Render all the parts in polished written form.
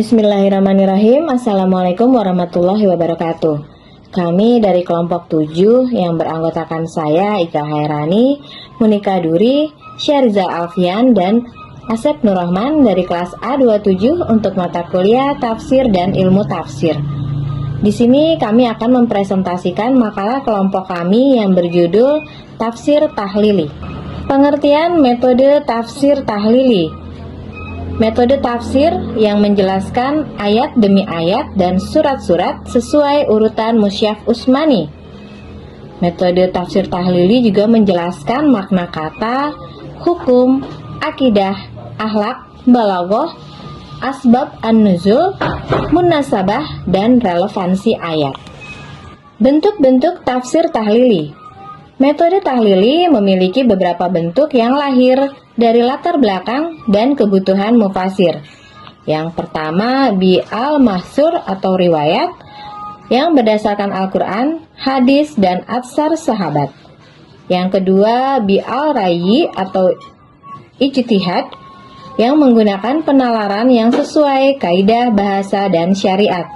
Bismillahirrahmanirrahim. Assalamualaikum warahmatullahi wabarakatuh. Kami dari kelompok 7 yang beranggotakan saya, Ika Hairani, Monika Duri, Syarizal Alfian, dan Asep Nurrahman dari kelas A27 untuk mata kuliah Tafsir dan Ilmu Tafsir. Di sini kami akan mempresentasikan makalah kelompok kami yang berjudul Tafsir Tahlili. Pengertian metode tafsir tahlili. Metode tafsir yang menjelaskan ayat demi ayat dan surat-surat sesuai urutan musyaf Utsmani. Metode tafsir tahlili juga menjelaskan makna kata, hukum, akidah, akhlak, balaghah, asbab an-nuzul, munasabah, dan relevansi ayat. Bentuk-bentuk tafsir tahlili. Metode tahlili memiliki beberapa bentuk yang lahir dari latar belakang dan kebutuhan mufasir. Yang pertama, bi-al-mahsur atau riwayat yang berdasarkan Al-Quran, hadis, dan atsar sahabat. Yang kedua, bi-al-rayyi atau ijtihad yang menggunakan penalaran yang sesuai kaidah bahasa dan syariat.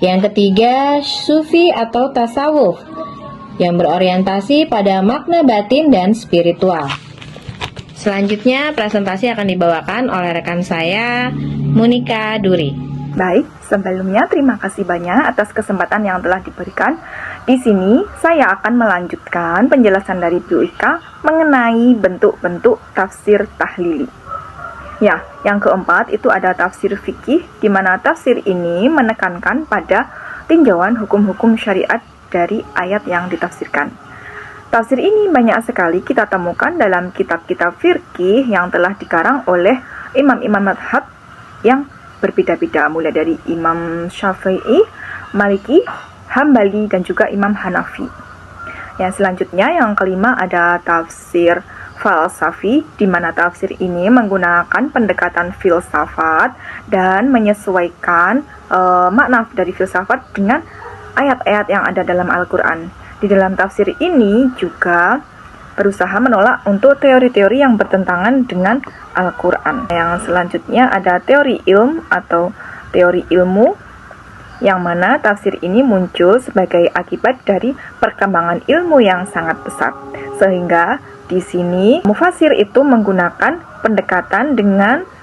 Yang ketiga, sufi atau tasawuf yang berorientasi pada makna batin dan spiritual. Selanjutnya, presentasi akan dibawakan oleh rekan saya, Monika Duri. Baik, sebelumnya terima kasih banyak atas kesempatan yang telah diberikan. Di sini, saya akan melanjutkan penjelasan dari Bu Ika mengenai bentuk-bentuk tafsir tahlili. Ya, yang keempat itu ada tafsir fikih, di mana tafsir ini menekankan pada tinjauan hukum-hukum syariat dari ayat yang ditafsirkan. Tafsir ini banyak sekali kita temukan dalam kitab-kitab fikih yang telah dikarang oleh imam-imam madhab yang berbeda-beda, mulai dari Imam Syafi'i, Maliki, Hambali, dan juga Imam Hanafi. Yang selanjutnya, yang kelima ada tafsir falsafi, di mana tafsir ini menggunakan pendekatan filsafat dan menyesuaikan makna dari filsafat dengan ayat-ayat yang ada dalam Al-Quran. Di dalam tafsir ini juga berusaha menolak untuk teori-teori yang bertentangan dengan Al-Quran. Yang selanjutnya ada teori ilmu atau teori ilmu, yang mana tafsir ini muncul sebagai akibat dari perkembangan ilmu yang sangat pesat. Sehingga di sini mufasir itu menggunakan pendekatan dengan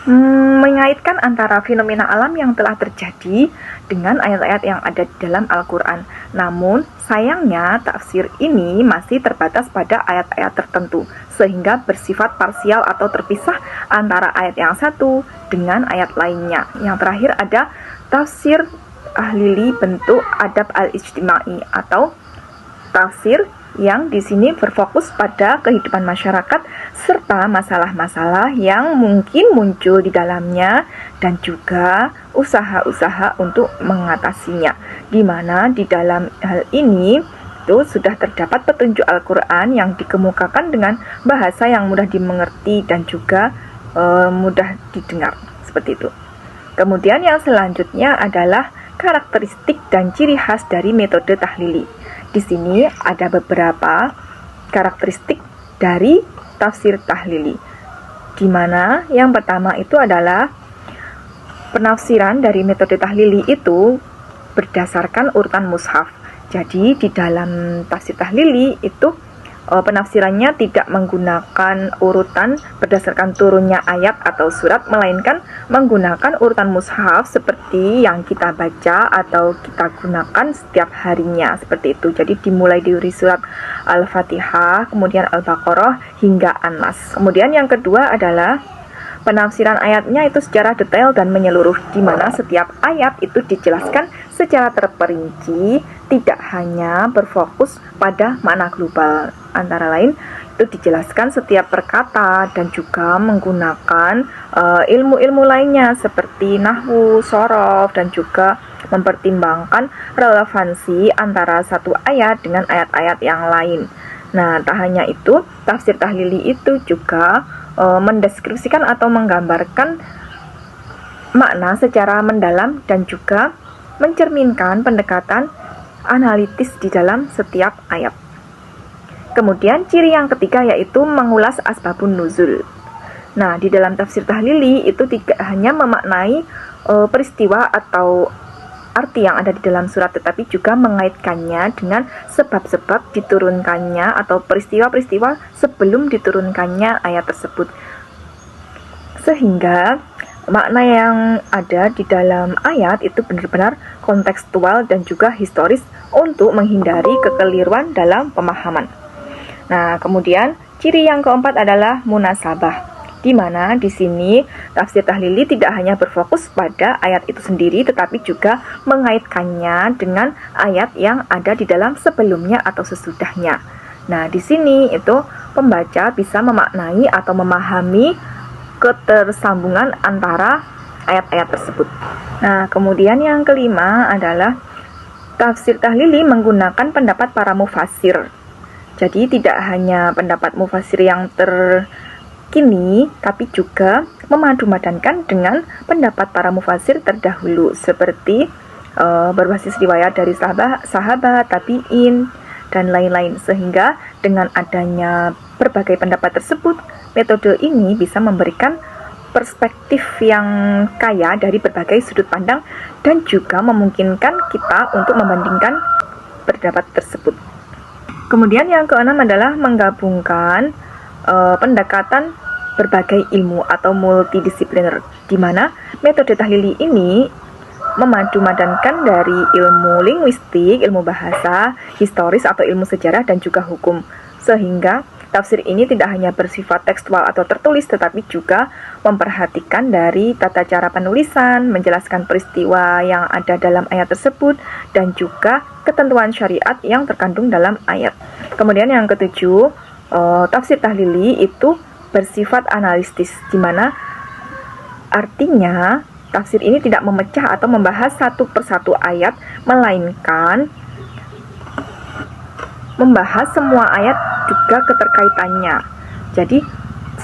mengaitkan antara fenomena alam yang telah terjadi dengan ayat-ayat yang ada di dalam Al-Quran. Namun, sayangnya tafsir ini masih terbatas pada ayat-ayat tertentu, sehingga bersifat parsial atau terpisah antara ayat yang satu dengan ayat lainnya. Yang terakhir ada tafsir tahlili bentuk adab al-ijtimai atau tafsir yang di sini berfokus pada kehidupan masyarakat serta masalah-masalah yang mungkin muncul di dalamnya dan juga usaha-usaha untuk mengatasinya. Di mana di dalam hal ini itu sudah terdapat petunjuk Al-Quran yang dikemukakan dengan bahasa yang mudah dimengerti dan juga mudah didengar, seperti itu. Kemudian yang selanjutnya adalah karakteristik dan ciri khas dari metode tahlili. Di sini ada beberapa karakteristik dari tafsir tahlili, di mana yang pertama itu adalah penafsiran dari metode tahlili itu berdasarkan urutan mushaf. Jadi di dalam tafsir tahlili itu penafsirannya tidak menggunakan urutan berdasarkan turunnya ayat atau surat, melainkan menggunakan urutan mushaf seperti yang kita baca atau kita gunakan setiap harinya, seperti itu. Jadi dimulai dari surat Al-Fatihah, kemudian Al-Baqarah hingga An-Nas. Kemudian yang kedua adalah penafsiran ayatnya itu secara detail dan menyeluruh, di mana setiap ayat itu dijelaskan secara terperinci, tidak hanya berfokus pada makna global. Antara lain itu dijelaskan setiap perkata dan juga menggunakan ilmu-ilmu lainnya seperti nahwu, shorof, dan juga mempertimbangkan relevansi antara satu ayat dengan ayat-ayat yang lain. Nah, tak hanya itu, tafsir tahlili itu juga mendeskripsikan atau menggambarkan makna secara mendalam dan juga mencerminkan pendekatan analitis di dalam setiap ayat. Kemudian ciri yang ketiga yaitu mengulas asbabun nuzul. Nah, di dalam tafsir tahlili itu tidak hanya memaknai peristiwa atau arti yang ada di dalam surat, tetapi juga mengaitkannya dengan sebab-sebab diturunkannya atau peristiwa-peristiwa sebelum diturunkannya ayat tersebut. Sehingga makna yang ada di dalam ayat itu benar-benar kontekstual dan juga historis untuk menghindari kekeliruan dalam pemahaman. Nah, kemudian ciri yang keempat adalah munasabah, di mana di sini tafsir tahlili tidak hanya berfokus pada ayat itu sendiri, tetapi juga mengaitkannya dengan ayat yang ada di dalam sebelumnya atau sesudahnya. Nah, di sini itu pembaca bisa memaknai atau memahami ketersambungan antara ayat-ayat tersebut. Nah, kemudian yang kelima adalah tafsir tahlili menggunakan pendapat para mufassir. Jadi tidak hanya pendapat mufassir yang terkini, tapi juga memadu-madankan dengan pendapat para mufassir terdahulu, seperti berbasis riwayat dari sahabat, tabi'in, dan lain-lain. Sehingga dengan adanya berbagai pendapat tersebut, metode ini bisa memberikan perspektif yang kaya dari berbagai sudut pandang dan juga memungkinkan kita untuk membandingkan pendapat tersebut. Kemudian yang keenam adalah menggabungkan pendekatan berbagai ilmu atau multidisipliner, di mana metode tahlili ini memadu-madankan dari ilmu linguistik, ilmu bahasa, historis atau ilmu sejarah, dan juga hukum. Sehingga tafsir ini tidak hanya bersifat tekstual atau tertulis, tetapi juga memperhatikan dari tata cara penulisan, menjelaskan peristiwa yang ada dalam ayat tersebut, dan juga ketentuan syariat yang terkandung dalam ayat. Kemudian yang ketujuh, tafsir tahlili itu bersifat analitis, di mana artinya tafsir ini tidak memecah atau membahas satu persatu ayat, melainkan membahas semua ayat juga keterkaitannya. Jadi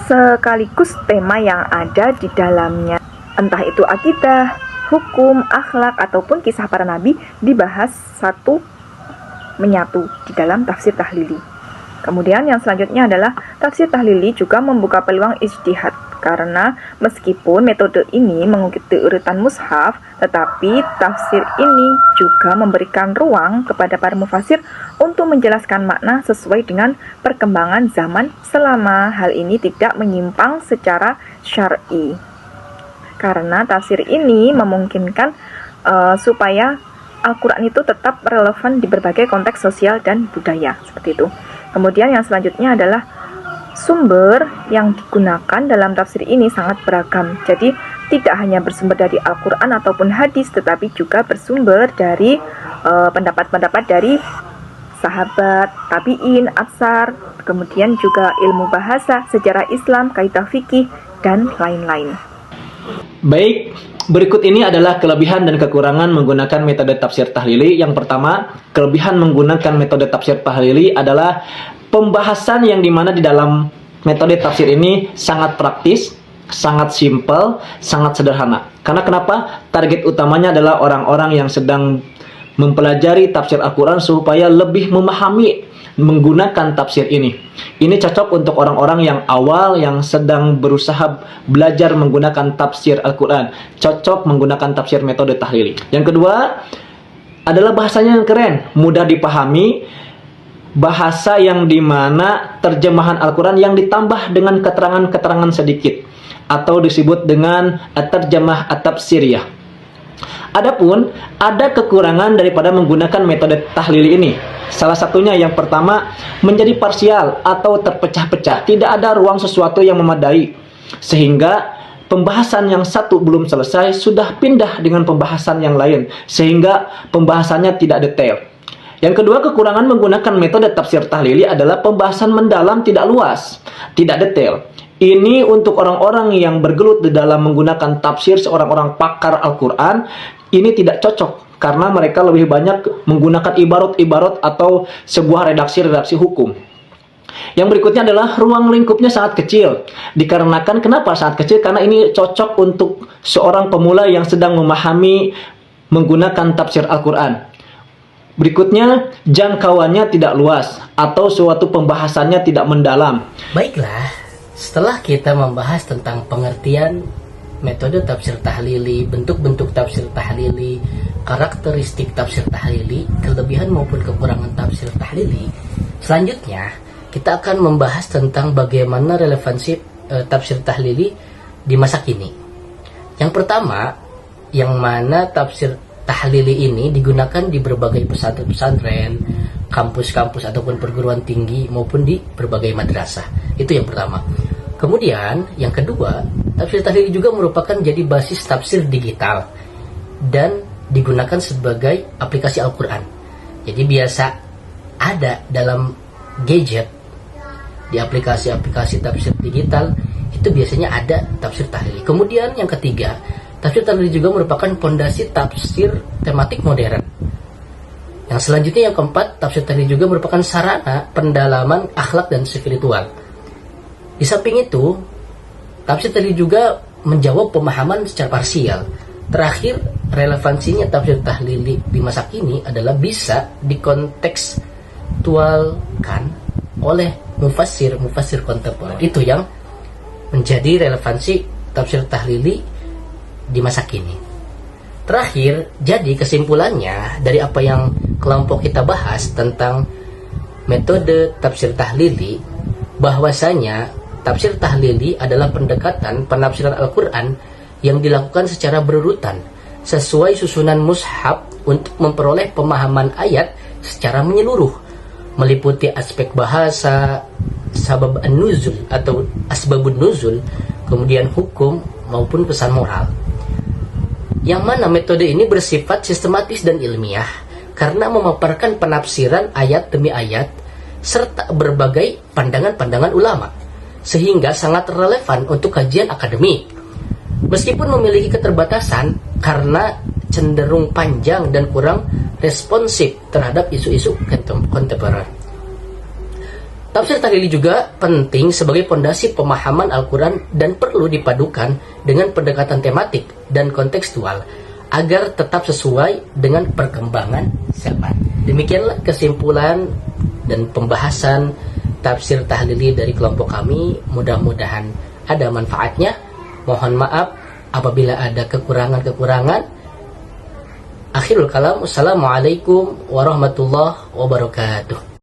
sekaligus tema yang ada di dalamnya, entah itu akidah, hukum, akhlak, ataupun kisah para nabi, dibahas satu menyatu di dalam tafsir tahlili. Kemudian yang selanjutnya adalah tafsir tahlili juga membuka peluang ijtihad, karena meskipun metode ini mengikuti urutan mushaf, tetapi tafsir ini juga memberikan ruang kepada para mufassir untuk menjelaskan makna sesuai dengan perkembangan zaman, selama hal ini tidak menyimpang secara syar'i. Karena tafsir ini memungkinkan supaya Al-Quran itu tetap relevan di berbagai konteks sosial dan budaya, seperti itu. Kemudian yang selanjutnya adalah sumber yang digunakan dalam tafsir ini sangat beragam. Jadi tidak hanya bersumber dari Al-Quran ataupun hadis, tetapi juga bersumber dari pendapat-pendapat dari sahabat, tabi'in, atsar, kemudian juga ilmu bahasa, sejarah Islam, kaidah fikih, dan lain-lain. Baik, berikut ini adalah kelebihan dan kekurangan menggunakan metode tafsir tahlili. Yang pertama, kelebihan menggunakan metode tafsir tahlili adalah pembahasan yang dimana di dalam metode tafsir ini sangat praktis, sangat simpel, sangat sederhana. Karena kenapa? Target utamanya adalah orang-orang yang sedang mempelajari tafsir Al-Quran supaya lebih memahami menggunakan tafsir ini. Ini cocok untuk orang-orang yang awal yang sedang berusaha belajar menggunakan tafsir Al-Quran. Cocok menggunakan tafsir metode tahlili. Yang kedua adalah bahasanya yang keren, mudah dipahami, bahasa yang dimana terjemahan Al-Quran yang ditambah dengan keterangan-keterangan sedikit, atau disebut dengan at-tarjamah at-tafsiriyah. Adapun ada kekurangan daripada menggunakan metode tahlili ini. Salah satunya yang pertama, menjadi parsial atau terpecah-pecah. Tidak ada ruang sesuatu yang memadai, sehingga pembahasan yang satu belum selesai sudah pindah dengan pembahasan yang lain, sehingga pembahasannya tidak detail. Yang kedua, kekurangan menggunakan metode tafsir tahlili adalah pembahasan mendalam, tidak luas, tidak detail. Ini untuk orang-orang yang bergelut di dalam menggunakan tafsir, seorang-orang pakar Al-Quran, ini tidak cocok karena mereka lebih banyak menggunakan ibarat-ibarat atau sebuah redaksi-redaksi hukum. Yang berikutnya adalah ruang lingkupnya sangat kecil. Dikarenakan kenapa sangat kecil? Karena ini cocok untuk seorang pemula yang sedang memahami menggunakan tafsir Al-Quran. Berikutnya, jangkauannya tidak luas atau suatu pembahasannya tidak mendalam. Baiklah, Setelah kita membahas tentang pengertian metode tafsir tahlili, bentuk-bentuk tafsir tahlili, karakteristik tafsir tahlili, kelebihan maupun kekurangan tafsir tahlili, selanjutnya kita akan membahas tentang bagaimana relevansi tafsir tahlili di masa kini. Yang pertama, yang mana tafsir tahlili ini digunakan di berbagai pesantren-pesantren, kampus-kampus ataupun perguruan tinggi maupun di berbagai madrasah. Itu yang pertama. Kemudian yang kedua, tafsir tahlili juga merupakan jadi basis tafsir digital dan digunakan sebagai aplikasi Al-Quran. Jadi biasa ada dalam gadget, di aplikasi-aplikasi tafsir digital itu biasanya ada tafsir tahlili. Kemudian yang ketiga, tafsir tahlili juga merupakan pondasi tafsir tematik modern. Yang selanjutnya yang keempat, tafsir tahlili juga merupakan sarana pendalaman akhlak dan spiritual. Di samping itu, tafsir tahlili juga menjawab pemahaman secara parsial. Terakhir, relevansinya tafsir tahlili di masa kini adalah bisa dikontekstualkan oleh mufassir kontemporer. Itu yang menjadi relevansi tafsir tahlili di masa kini. Terakhir, jadi kesimpulannya dari apa yang kelompok kita bahas tentang metode tafsir tahlili, bahwasanya tafsir tahlili adalah pendekatan penafsiran Al-Quran yang dilakukan secara berurutan sesuai susunan mushaf untuk memperoleh pemahaman ayat secara menyeluruh, meliputi aspek bahasa, sabab an-nuzul atau asbabun nuzul, kemudian hukum maupun pesan moral. Yang mana metode ini bersifat sistematis dan ilmiah karena memaparkan penafsiran ayat demi ayat serta berbagai pandangan-pandangan ulama, sehingga sangat relevan untuk kajian akademik. Meskipun memiliki keterbatasan karena cenderung panjang dan kurang responsif terhadap isu-isu kontemporer. Tafsir tahlili juga penting sebagai pondasi pemahaman Al-Quran dan perlu dipadukan dengan pendekatan tematik dan kontekstual agar tetap sesuai dengan perkembangan zaman. Demikianlah kesimpulan dan pembahasan tafsir tahlili dari kelompok kami. Mudah-mudahan ada manfaatnya. Mohon maaf apabila ada kekurangan-kekurangan. Akhirul kalam, wassalamualaikum warahmatullahi wabarakatuh.